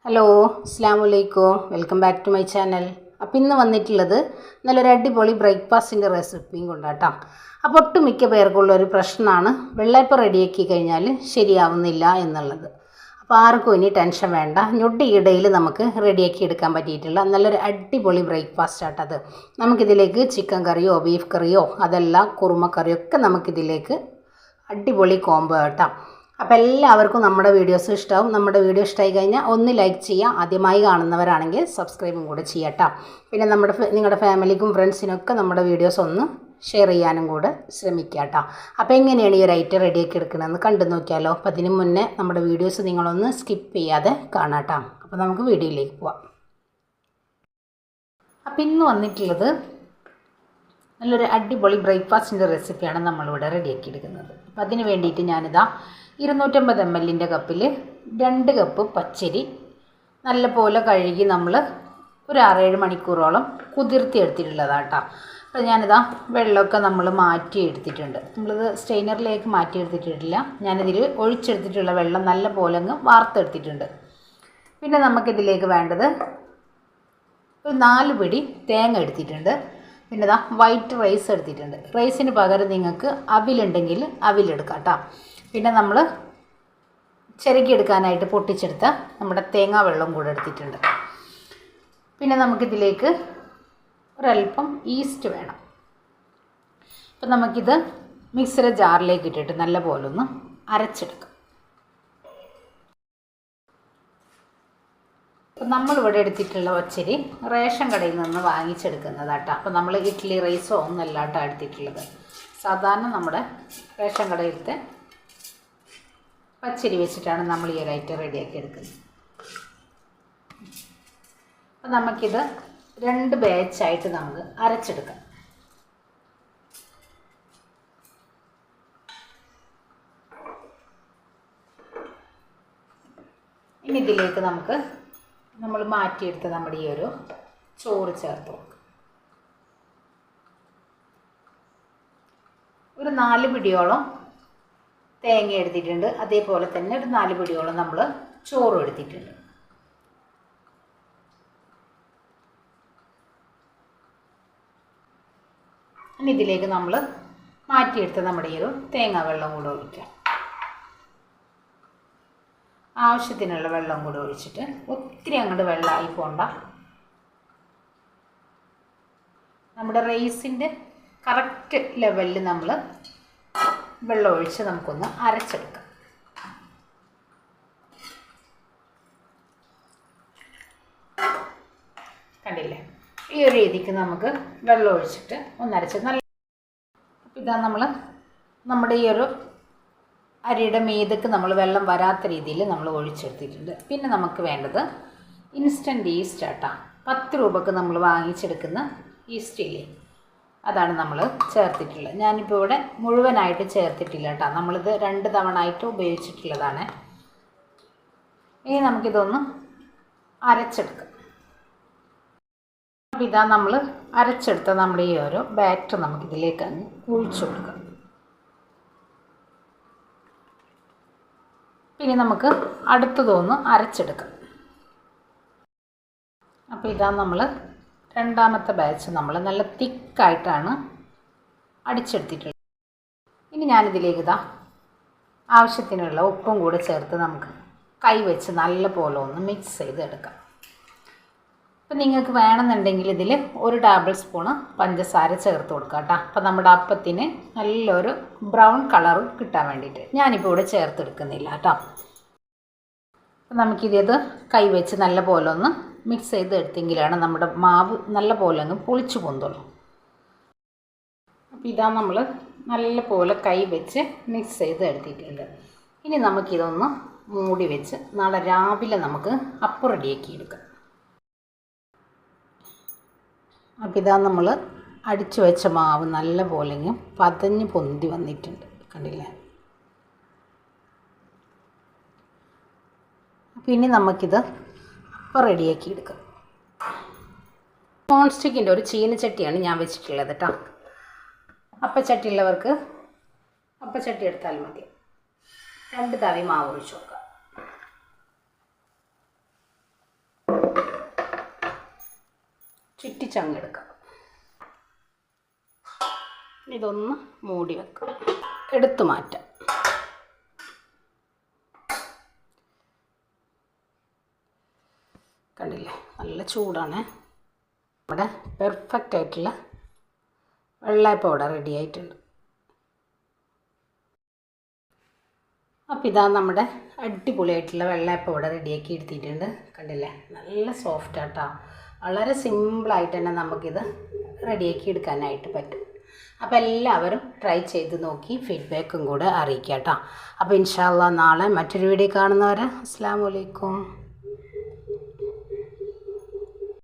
Hello അസ്സലാമു welcome back to my channel. അപ്പോൾ ഇന്ന് വന്നിട്ടുള്ളത് നല്ലൊരു അടിപൊളി ബ്രേക്ക്ഫാസ്റ്റിൻ്റെ റെസിപ്പിയും കൊണ്ടാട്ടോ. അപ്പോൾ ഒട്ടുമിക്ക പേർക്കുള്ളൊരു പ്രശ്നമാണ് വെള്ളയപ്പം റെഡിയാക്കി കഴിഞ്ഞാൽ ശരിയാവുന്നില്ല എന്നുള്ളത്. അപ്പോൾ ആർക്കും ഇനി ടെൻഷൻ വേണ്ട, ഞൊടിയിടയിൽ നമുക്ക് റെഡിയാക്കി എടുക്കാൻ പറ്റിയിട്ടുള്ള നല്ലൊരു അടിപൊളി ബ്രേക്ക്ഫാസ്റ്റ് ആട്ടത്. നമുക്കിതിലേക്ക് ചിക്കൻ കറിയോ ബീഫ് കറിയോ അതല്ല കുറുമക്കറിയോ ഒക്കെ നമുക്കിതിലേക്ക് അടിപൊളി കോംബോ കേട്ടോ. അപ്പോൾ എല്ലാവർക്കും നമ്മുടെ വീഡിയോസ് ഇഷ്ടമാവും. നമ്മുടെ വീഡിയോ ഇഷ്ടമായി കഴിഞ്ഞാൽ ഒന്ന് ലൈക്ക് ചെയ്യുക, ആദ്യമായി കാണുന്നവരാണെങ്കിൽ സബ്സ്ക്രൈബും കൂടെ ചെയ്യട്ടോ. പിന്നെ നിങ്ങളുടെ ഫാമിലിക്കും ഫ്രണ്ട്സിനൊക്കെ നമ്മുടെ വീഡിയോസ് ഒന്ന് ഷെയർ ചെയ്യാനും കൂടെ ശ്രമിക്കുക കേട്ടോ. അപ്പോൾ എങ്ങനെയാണ് ഈ ഒരു ഐറ്റം റെഡിയാക്കി എടുക്കണമെന്ന് കണ്ടു നോക്കിയാലോ. അപ്പോൾ അതിന് മുന്നേ നമ്മുടെ വീഡിയോസ് നിങ്ങളൊന്ന് സ്കിപ്പ് ചെയ്യാതെ കാണാം കേട്ടോ. അപ്പോൾ നമുക്ക് വീഡിയോയിലേക്ക് പോവാം. അപ്പോൾ ഇന്ന് വന്നിട്ടുള്ളത് നല്ലൊരു അടിപൊളി ബ്രേക്ക്ഫാസ്റ്റിൻ്റെ റെസിപ്പിയാണ് നമ്മളിവിടെ റെഡിയാക്കി എടുക്കുന്നത്. അപ്പോൾ അതിന് വേണ്ടിയിട്ട് ഞാനിതാ 250 ml കപ്പിൽ 2 കപ്പ് പച്ചരി നല്ലപോലെ കഴുകി നമ്മൾ ഒരു 6-7 മണിക്കൂറോളം കുതിർത്തി എടുത്തിട്ടുള്ളതാണ് കേട്ടോ. അപ്പോൾ ഞാനിതാ വെള്ളമൊക്കെ നമ്മൾ മാറ്റി എടുത്തിട്ടുണ്ട്. നമ്മളിത് സ്റ്റെയിനറിലേക്ക് മാറ്റി എടുത്തിട്ടില്ല, ഞാനിതിൽ ഒഴിച്ചെടുത്തിട്ടുള്ള വെള്ളം നല്ല പോലെ അങ്ങ് വാർത്തെടുത്തിട്ടുണ്ട്. പിന്നെ നമുക്കിതിലേക്ക് വേണ്ടത് ഒരു 4 പിടി തേങ്ങ എടുത്തിട്ടുണ്ട്. പിന്നെ ഇതാ വൈറ്റ് റൈസ് എടുത്തിട്ടുണ്ട്. റൈസിന് പകരം നിങ്ങൾക്ക് അവിലുണ്ടെങ്കിൽ അവിലെടുക്കാം കേട്ടോ. പിന്നെ നമ്മൾ ചിരകിയെടുക്കാനായിട്ട് പൊട്ടിച്ചെടുത്ത നമ്മുടെ തേങ്ങാ വെള്ളം കൂടെ എടുത്തിട്ടുണ്ട്. പിന്നെ നമുക്കിതിലേക്ക് ഒരല്പം ഈസ്റ്റ് വേണം. അപ്പം നമുക്കിത് മിക്സിയുടെ ജാറിലേക്ക് ഇട്ടിട്ട് നല്ല പോലെ ഒന്ന് അരച്ചെടുക്കാം. അപ്പം നമ്മളിവിടെ എടുത്തിട്ടുള്ള പച്ചരി റേഷൻ കടയിൽ നിന്ന് വാങ്ങിച്ചെടുക്കുന്നതാട്ടോ. അപ്പോൾ നമ്മൾ ഇഡ്ഡലി റൈസോ ഒന്നല്ല കേട്ടോ എടുത്തിട്ടുള്ളത്, സാധാരണ നമ്മുടെ റേഷൻ കടയിലത്തെ പച്ചരി വെച്ചിട്ടാണ് നമ്മൾ ഈ ഒരു ഐറ്റം റെഡിയാക്കി എടുക്കുന്നത്. അപ്പം നമുക്കിത് 2 ബാച്ചായിട്ട് നമുക്ക് അരച്ചെടുക്കാം. ഇനി ഇതിലേക്ക് നമ്മൾ മാറ്റിയെടുത്ത് നമ്മുടെ ഈ ഒരു ചോറ് ചേർത്ത് കൊടുക്കും. ഒരു 4 പിടിയോളം തേങ്ങ എടുത്തിട്ടുണ്ട്, അതേപോലെ തന്നെ ഒരു 4 പിടിയോളം നമ്മൾ ചോറും എടുത്തിട്ടുണ്ട്. ഇനി ഇതിലേക്ക് നമ്മൾ മാറ്റിയെടുത്ത് നമ്മുടെ ഈ ഒരു തേങ്ങാ വെള്ളം കൂടെ ഒഴിക്കാം. ആവശ്യത്തിനുള്ള വെള്ളം കൂടെ ഒഴിച്ചിട്ട് ഒത്തിരി അങ്ങോട്ട് വെള്ളമായി പോണ്ട. നമ്മുടെ റൈസിൻ്റെ കറക്റ്റ് ലെവലിൽ നമ്മൾ വെള്ളം ഒഴിച്ച് നമുക്കൊന്ന് അരച്ചെടുക്കാം. കണ്ടില്ലേ, ഈ ഒരു രീതിക്ക് നമുക്ക് വെള്ളം ഒഴിച്ചിട്ട് ഒന്ന് അരച്ച് നല്ല ഇതാ നമ്മുടെ ഈ ഒരു അരിയുടെ മീതക്ക് നമ്മൾ വെള്ളം വരാത്ത രീതിയിൽ നമ്മൾ ഒഴിച്ചെടുത്തിട്ടുണ്ട്. പിന്നെ നമുക്ക് വേണ്ടത് ഇൻസ്റ്റൻറ്റ് ഈസ്റ്റ് ആട്ടാ. 10 രൂപക്ക് നമ്മൾ വാങ്ങിച്ചെടുക്കുന്ന ഈസ്റ്റില്ലേ, അതാണ് നമ്മൾ ചേർത്തിട്ടുള്ളത്. ഞാനിപ്പോൾ ഇവിടെ മുഴുവനായിട്ട് ചേർത്തിട്ടില്ല കേട്ടോ, നമ്മളിത് 2 തവണ ആയിട്ട് ഉപയോഗിച്ചിട്ടുള്ളതാണ്. ഇനി നമുക്കിതൊന്ന് അരച്ചെടുക്കാം. അപ്പോൾ ഇതാ നമ്മൾ അരച്ചെടുത്ത നമ്മുടെ ഈ ഒരു ബാറ്റർ നമുക്കിതിലേക്ക് അങ്ങ് ഒഴിച്ചു കൊടുക്കാം. ഇനി നമുക്ക് അടുത്തതൊന്ന് അരച്ചെടുക്കാം. അപ്പോൾ ഇതാ നമ്മൾ രണ്ടാമത്തെ ബാച്ച് നമ്മൾ നല്ല തിക്കായിട്ടാണ് അടിച്ചെടുത്തിട്ടുള്ളത്. ഇനി ഞാനിതിലേക്ക് ആവശ്യത്തിനുള്ള ഉപ്പും കൂടെ ചേർത്ത് നമുക്ക് കൈ വെച്ച് നല്ല പോലെ ഒന്ന് മിക്സ് ചെയ്തെടുക്കാം. അപ്പം നിങ്ങൾക്ക് വേണമെന്നുണ്ടെങ്കിൽ ഇതിൽ 1 ടേബിൾ സ്പൂണ് പഞ്ചസാര ചേർത്ത് കൊടുക്കാം കേട്ടോ. അപ്പം നമ്മുടെ അപ്പത്തിന് നല്ലൊരു ബ്രൗൺ കളർ കിട്ടാൻ വേണ്ടിയിട്ട് ഞാനിപ്പോൾ ഇവിടെ ചേർത്തെടുക്കുന്നില്ല കേട്ടോ. അപ്പം നമുക്കിത് കൈ വെച്ച് നല്ല പോലെ ഒന്ന് മിക്സ് ചെയ്ത് എടുത്തെങ്കിലാണ് നമ്മുടെ മാവ് നല്ല പോലെ അങ്ങ് പൊളിച്ചു പൊന്തുള്ളൂ. അപ്പോൾ ഇതാ നമ്മൾ നല്ല പോലെ കൈ വെച്ച് മിക്സ് ചെയ്ത് എടുത്തിട്ടുണ്ട്. ഇനി നമുക്കിതൊന്ന് മൂടി വെച്ച് നാളെ രാവിലെ നമുക്ക് അപ്പം റെഡിയാക്കി എടുക്കാം. അപ്പോൾ ഇതാ നമ്മൾ അടിച്ചു വെച്ച മാവ് നല്ല പോലെ പതഞ്ഞ് പൊന്തി വന്നിട്ടുണ്ട്, കണ്ടില്ലേ. അപ്പോൾ ഇനി നമുക്കിത് അപ്പം റെഡിയാക്കി എടുക്കാം. നോൺ സ്റ്റിക്കിൻ്റെ ഒരു ചീനച്ചട്ടിയാണ് ഞാൻ വെച്ചിട്ടുള്ളത് കേട്ടോ. അപ്പച്ചട്ടി ഉള്ളവർക്ക് അപ്പച്ചട്ടി എടുത്താൽ മതി. 2 തവി മാവ് ഒഴിച്ച് കൊടുക്കാം. ചുറ്റിച്ചങ്ങെടുക്കാം. ഇതൊന്ന് മൂടി വെക്കാം. എടുത്തു മാറ്റാം. കണ്ടില്ലേ, നല്ല ചൂടാണ്. നമ്മുടെ പെർഫെക്റ്റ് ആയിട്ടുള്ള വെള്ളയപ്പം ഇവിടെ റെഡി ആയിട്ടുണ്ട്. അപ്പോൾ ഇതാ നമ്മുടെ അടിപൊളിയായിട്ടുള്ള വെള്ളയപ്പം ഇവിടെ റെഡിയാക്കി എടുത്തിട്ടുണ്ട്. കണ്ടില്ലേ, നല്ല സോഫ്റ്റ് ആട്ടോ. വളരെ സിമ്പിളായിട്ട് തന്നെ നമുക്കിത് റെഡിയാക്കി എടുക്കാനായിട്ട് പറ്റും. അപ്പോൾ എല്ലാവരും ട്രൈ ചെയ്ത് നോക്കി ഫീഡ്ബാക്കും കൂടെ അറിയിക്കാം കേട്ടോ. അപ്പോൾ ഇൻഷാ അല്ലാഹ് നാളെ മറ്റൊരു വീഡിയോ കാണുന്നവരെ അസ്സലാമു അലൈക്കും.